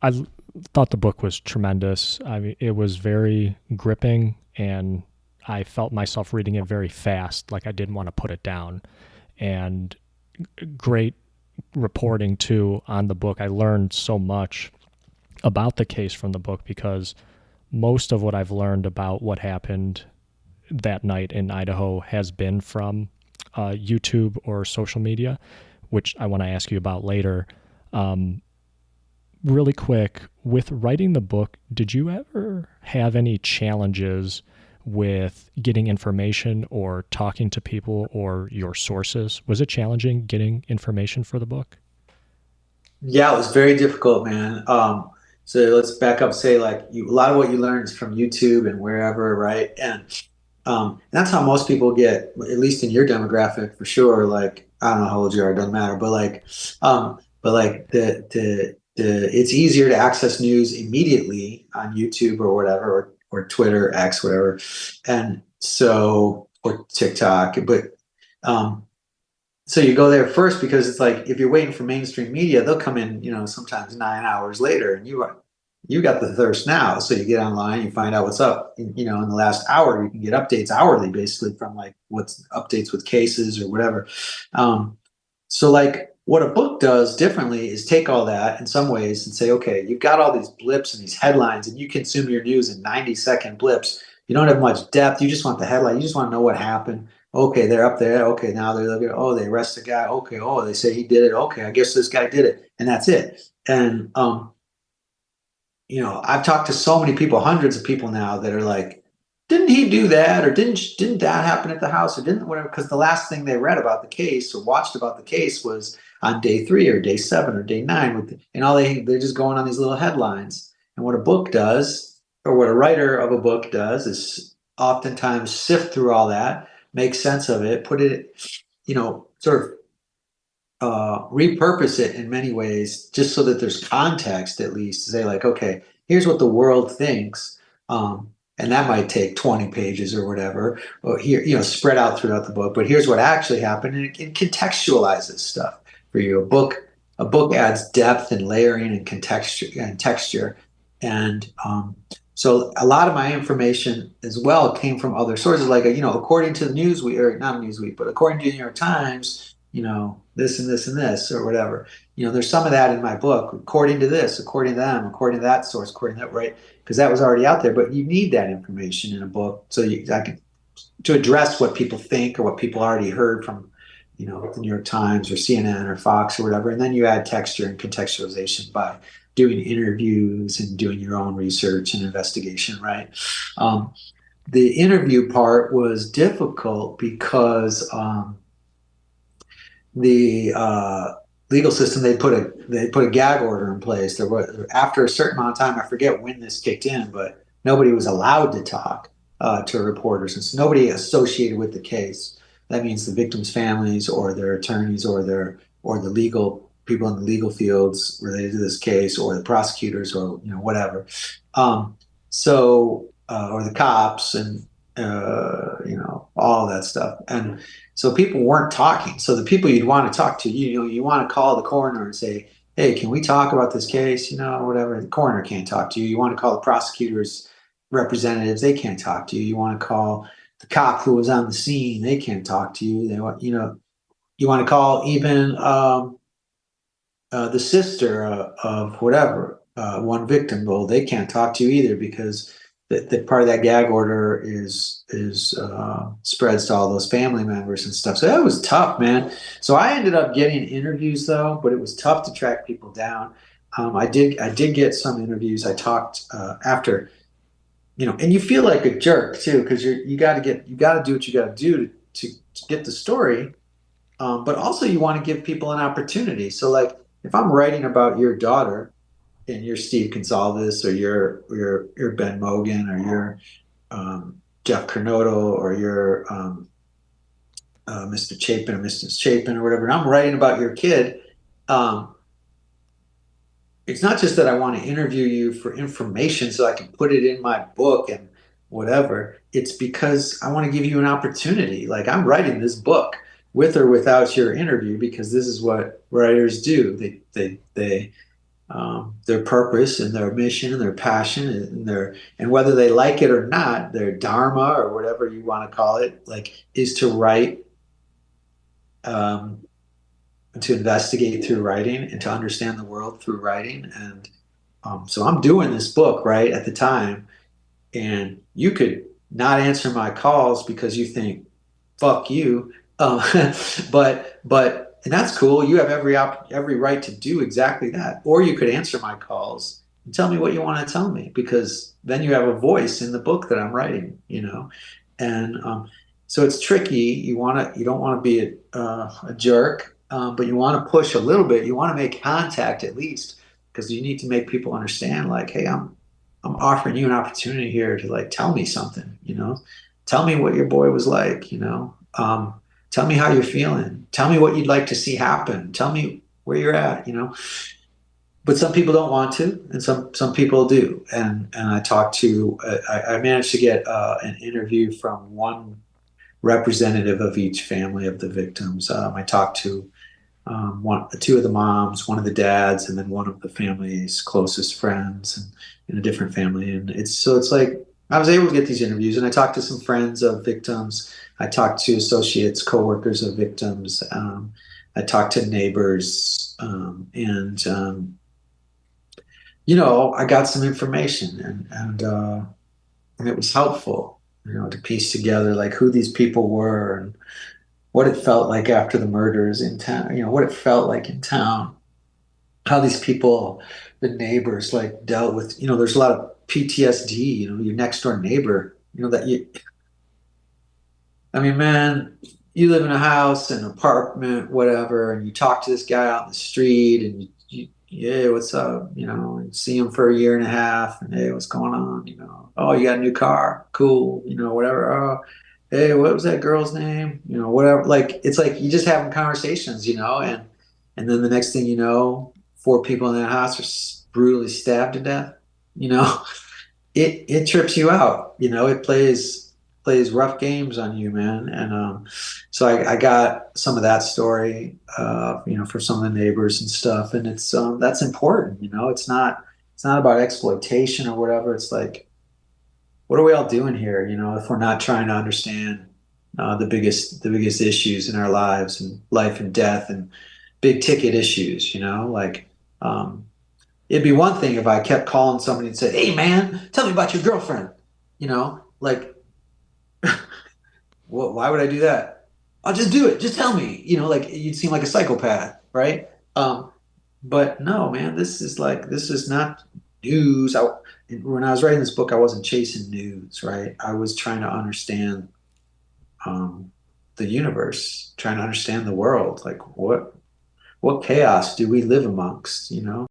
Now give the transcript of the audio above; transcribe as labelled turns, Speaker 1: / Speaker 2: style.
Speaker 1: I thought the book was tremendous. I mean, it was very gripping, and I felt myself reading it very fast, like I didn't want to put it down. And great reporting too on the book. I learned so much about the case from the book because most of what I've learned about what happened that night in Idaho has been from YouTube or social media, which I want to ask you about later. Um, Really quick, with writing the book, did you ever have any challenges with getting information or talking to people or your sources? Was it challenging getting information for the book?
Speaker 2: Yeah, it was very difficult, man. So let's back up, say like a lot of what you learn is from YouTube and wherever, right? And that's how most people get, at least in your demographic for sure. Like, I don't know how old you are, it doesn't matter, but like it's easier to access news immediately on YouTube or whatever, or Twitter, X, whatever. And so, or TikTok, but, um, so you go there first because it's like if you're waiting for mainstream media, they'll come in, sometimes 9 hours later, and you got the thirst now. So you get online, you find out what's up. In the last hour, you can get updates hourly, basically from like what's updates with cases or whatever. Um, so like what a book does differently is take all that in some ways and say, okay, you've got all these blips and these headlines, and you consume your news in 90-second blips. You don't have much depth. You just want the headline. You just want to know what happened. Okay, they're up there. Okay, now they're looking. Oh, they arrest the guy. Okay, oh, they say he did it. Okay, I guess this guy did it, and that's it. And I've talked to so many people, hundreds of people now that are like, didn't he do that, or didn't that happen at the house, or didn't whatever? Because the last thing they read about the case or watched about the case was on day 3 or day 7 or day 9, and all they're just going on these little headlines. And what a book does, or what a writer of a book does, is oftentimes sift through all that, make sense of it, put it, sort of repurpose it in many ways, just so that there's context at least to say like, okay, here's what the world thinks, and that might take 20 pages or whatever, or here, spread out throughout the book. But here's what actually happened, and it contextualizes stuff for you. A book adds depth and layering and texture, and so a lot of my information as well came from other sources, like according to the Newsweek, or not Newsweek, but according to the New York Times, this and this and this or whatever. There's some of that in my book, according to this, according to them, according to that source, according to that, right? Because that was already out there. But you need that information in a book I can to address what people think or what people already heard from, the New York Times or CNN or Fox or whatever. And then you add texture and contextualization by doing interviews and doing your own research and investigation, right? Um, the interview part was difficult because the legal system, they put a gag order in place. There was, after a certain amount of time, I forget when this kicked in, but nobody was allowed to talk to reporters, and so nobody associated with the case. That means the victims' families or their attorneys or the legal people in the legal fields related to this case, or the prosecutors, or whatever. Um, or the cops, and all that stuff. And so people weren't talking. So the people you'd want to talk to, you want to call the coroner and say, hey, can we talk about this case? Whatever. The coroner can't talk to you. You want to call the prosecutor's representatives, they can't talk to you. You want to call the cop who was on the scene, they can't talk to you. They want, you want to call even the sister of whatever, one victim. Well, they can't talk to you either, because that part of that gag order is spreads to all those family members and stuff. So that was tough, man. So I ended up getting interviews though, but it was tough to track people down. I did get some interviews. I talked after, and you feel like a jerk too, because you got to do what you got to do to get the story, but also you want to give people an opportunity. So like if I'm writing about your daughter, and you're Steve Gonsalves, or you're Ben Mogan, or you're Jeff Cornoto, or you're Mr. Chapin or Mrs. Chapin or whatever, and I'm writing about your kid, um, it's not just that I want to interview you for information so I can put it in my book and whatever. It's because I want to give you an opportunity. Like, I'm writing this book with or without your interview, because this is what writers do. They their purpose and their mission and their passion and and whether they like it or not, their dharma or whatever you want to call it, like is to write, um, to investigate through writing and to understand the world through writing. And so I'm doing this book right at the time, and you could not answer my calls because you think fuck you. Um, but and that's cool. You have every right to do exactly that. Or you could answer my calls and tell me what you want to tell me, because then you have a voice in the book that I'm writing. And so it's tricky. You don't want to be a jerk, but you want to push a little bit. You want to make contact at least, because you need to make people understand, like, hey, I'm offering you an opportunity here to like tell me something. Tell me what your boy was like. Tell me how you're feeling. Tell me what you'd like to see happen. Tell me where you're at. But some people don't want to, and some people do. And I talked to, I managed to get an interview from one representative of each family of the victims. I talked to two of the moms, one of the dads, and then one of the family's closest friends, and in a different family. And it's like I was able to get these interviews, and I talked to some friends of victims. I talked to associates, coworkers of victims. I talked to neighbors, and I got some information, and it was helpful, to piece together like who these people were and what it felt like after the murders in town, what it felt like in town, how these people, the neighbors, like dealt with, there's a lot of PTSD, your next door neighbor, I mean, man, you live in a house, an apartment, whatever, and you talk to this guy out in the street, and yeah, what's up? You see him for a year and a half, and hey, what's going on? Oh, you got a new car, cool, whatever. Oh, hey, what was that girl's name? Whatever. Like it's like you just having conversations, and then the next thing you know, four people in that house are brutally stabbed to death. You know, it trips you out. It plays rough games on you, man. And so I got some of that story, for some of the neighbors and stuff. And it's that's important. It's not about exploitation or whatever. It's like, what are we all doing here? If we're not trying to understand the biggest issues in our lives, and life and death and big ticket issues. Like. It'd be one thing if I kept calling somebody and said, "Hey, man, tell me about your girlfriend." Like, why would I do that? I'll just do it. Just tell me. Like you'd seem like a psychopath, right? But no, man, this is not news. When I was writing this book, I wasn't chasing news, right? I was trying to understand um, the universe, trying to understand the world. Like, what chaos do we live amongst?